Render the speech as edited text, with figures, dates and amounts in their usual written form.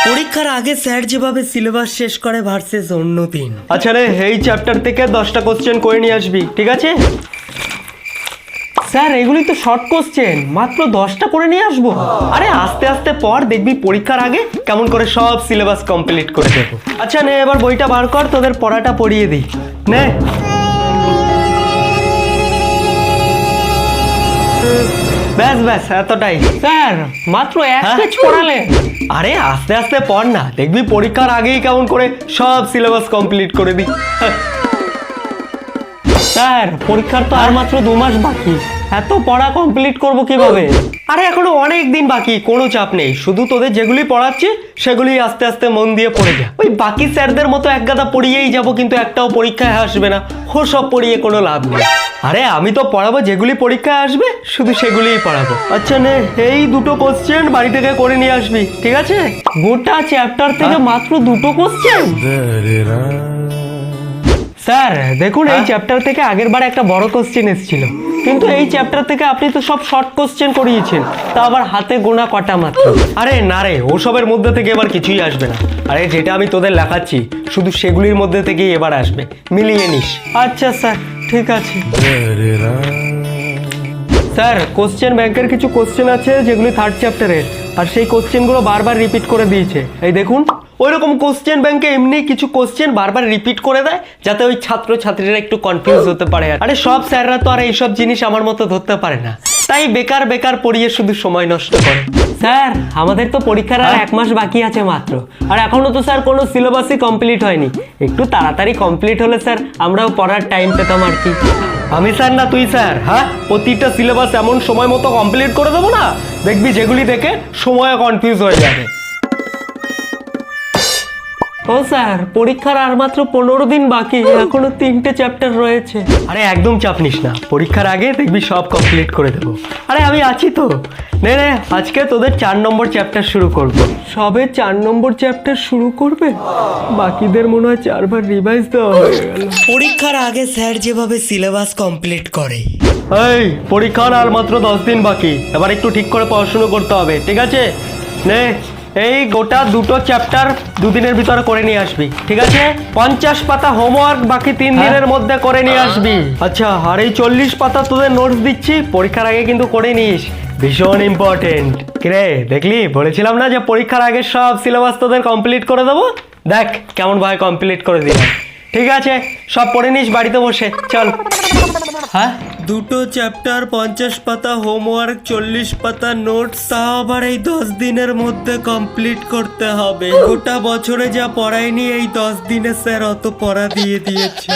পরীক্ষার আগে স্যার যেভাবে সিলেবাস শেষ করে ভার্সেস অন্য দিন। আচ্ছা রে, এই চ্যাপ্টার থেকে 10টা কোশ্চেন করে নিয়ে আসবি, ঠিক আছে? স্যার এগুলি তো শর্ট কোশ্চেন, মাত্র 10টা করে নিয়ে আসবো। আরে আস্তে আস্তে পড়, দেখবি পরীক্ষার আগে কেমন করে সব সিলেবাস কমপ্লিট করে দেবো। আচ্ছা নে, এবার বইটা বার কর, তোদের পড়াটা পড়িয়ে দিই। নে। ব্যাস ব্যাস, এতটাই। স্যার মাত্র এক হ্যাঁ? পেজ পড়ালেন। আরে আস্তে আস্তে পড় না, দেখবি পরীক্ষার আগেই কেমন করে সব সিলেবাস কমপ্লিট করে দিই। স্যার পরীক্ষার তো আর মাত্র 2 মাস বাকি, এত পড়া কমপ্লিট করব কিভাবে? আরে এখনো অনেক দিন বাকি, কোনো চাপ নেই। শুধু তোদের যেগুলি পড়াচ্ছি সেগুলি আস্তে আস্তে মন দিয়ে পড়ে যা। ওই বাকি স্যারদের মতো এক গাদা পড়িয়েই যাব, কিন্তু একটাও পরীক্ষায় আসবে না। ও সব পড়িয়ে কোনো লাভ নেই। আরে আমি তো পড়াবো যেগুলি পরীক্ষায় আসবে, শুধু সেগুলিই পড়াবো। আচ্ছা নে, এই 2টো কোশ্চেন বাড়ি থেকে করে নিয়ে আসবি, ঠিক আছে? গোটা চ্যাপ্টার থেকে মাত্র 2টো কোশ্চেন? স্যার দেখুন, এই চ্যাপ্টার থেকে আগের বার একটা বড় কোশ্চেন এসেছিল, কিন্তু এই চ্যাপ্টার থেকে আপনি তো সব শর্ট কোশ্চেন করিয়েছেন, তা আবার হাতে গোনা কটা মাত্র। আরে না রে, ওসবের মধ্যে থেকে এবার কিছুই আসবে না। আরে যেটা আমি তোদের লেখাচ্ছি শুধু সেগুলির মধ্যে থেকেই এবার আসবে, মিলিয়ে নিস। আচ্ছা স্যার, ঠিক আছে। স্যার কোশ্চেন ব্যাংকের কিছু কোশ্চেন আছে যেগুলি 3rd চ্যাপ্টারের, আর সেই কোশ্চেনগুলো বারবার রিপিট করে দিয়েছে। এই দেখুন, ওইরকম কোশ্চেন ব্যাংকে এমনি কিছু কোশ্চেন বারবার রিপিট করে দেয়, যাতে ওই ছাত্র ছাত্রীরা একটু কনফিউজ হতে পারে। আরে সব স্যাররা তো আর এইসব জিনিস আমার মতো ধরতে পারে না, তাই বেকার বেকার পড়িয়ে শুধু সময় নষ্ট করে। স্যার আমাদের তো পরীক্ষার আর 1 মাস বাকি আছে মাত্র, আর এখনো তো স্যার কোনো সিলেবাসই কমপ্লিট হয়নি। একটু তাড়াতাড়ি কমপ্লিট হলে স্যার আমরাও পড়ার টাইম পেতাম আর কি। আমি স্যার না তুই স্যার? হ্যাঁ, প্রতিটা সিলেবাস এমন সময় মতো কমপ্লিট করে দেবো না, দেখবি যেগুলি দেখে সময় কনফিউজ হয়ে যাবে। ও স্যার, পরীক্ষার আর মাত্র 15 দিন বাকি, এখনো 3টে চ্যাপ্টার রয়েছে। আরে একদম চাপ নিস না, পরীক্ষার আগে দেখবি সব কমপ্লিট করে দেবো। আরে আমি আছি তো। নে নে, আজকে তোদের 4 নম্বর চ্যাপ্টার শুরু করব। সবে 4 নম্বর চ্যাপ্টার শুরু করবে? বাকিদের মনে হয় 4 বার রিভাইজ দেওয়া হয়ে গেল। পরীক্ষার আগে স্যার যেভাবে সিলেবাস কমপ্লিট করে। এই পরীক্ষার আর মাত্র 10 দিন বাকি, এবার একটু ঠিক করে পড়াশুনো করতে হবে, ঠিক আছে? নে, এই গোটা 2টো চ্যাপ্টার 2 দিনের ভিতরে করে নিয়ে আসবি, ঠিক আছে? 50 পাতা হোমওয়ার্ক বাকি 3 দিনের মধ্যে করে নিয়ে আসবি। আচ্ছা, আর এই 40 পাতা তোদের নোটস দিচ্ছি, পরীক্ষার আগে কিন্তু করে নিস, ভীষণ ইম্পর্টেন্ট। কিরে দেখলি, বলেছিলাম না যে পরীক্ষার আগে সব সিলেবাস তোদের কমপ্লিট করে দেবো? দেখ কেমন ভাবে কমপ্লিট করে দিলাম। ঠিক আছে, সব পড়ে নিস বাড়িতে বসে, চল। হ্যাঁ, 2টো চ্যাপ্টার, 50 পাতা হোমওয়ার্ক, 40 পাতা নোটস, তা আবার এই 10 দিনের মধ্যে কমপ্লিট করতে হবে। গোটা বছরে যা পড়ায়নি এই 10 দিনে স্যার অত পড়া দিয়ে দিয়েছে।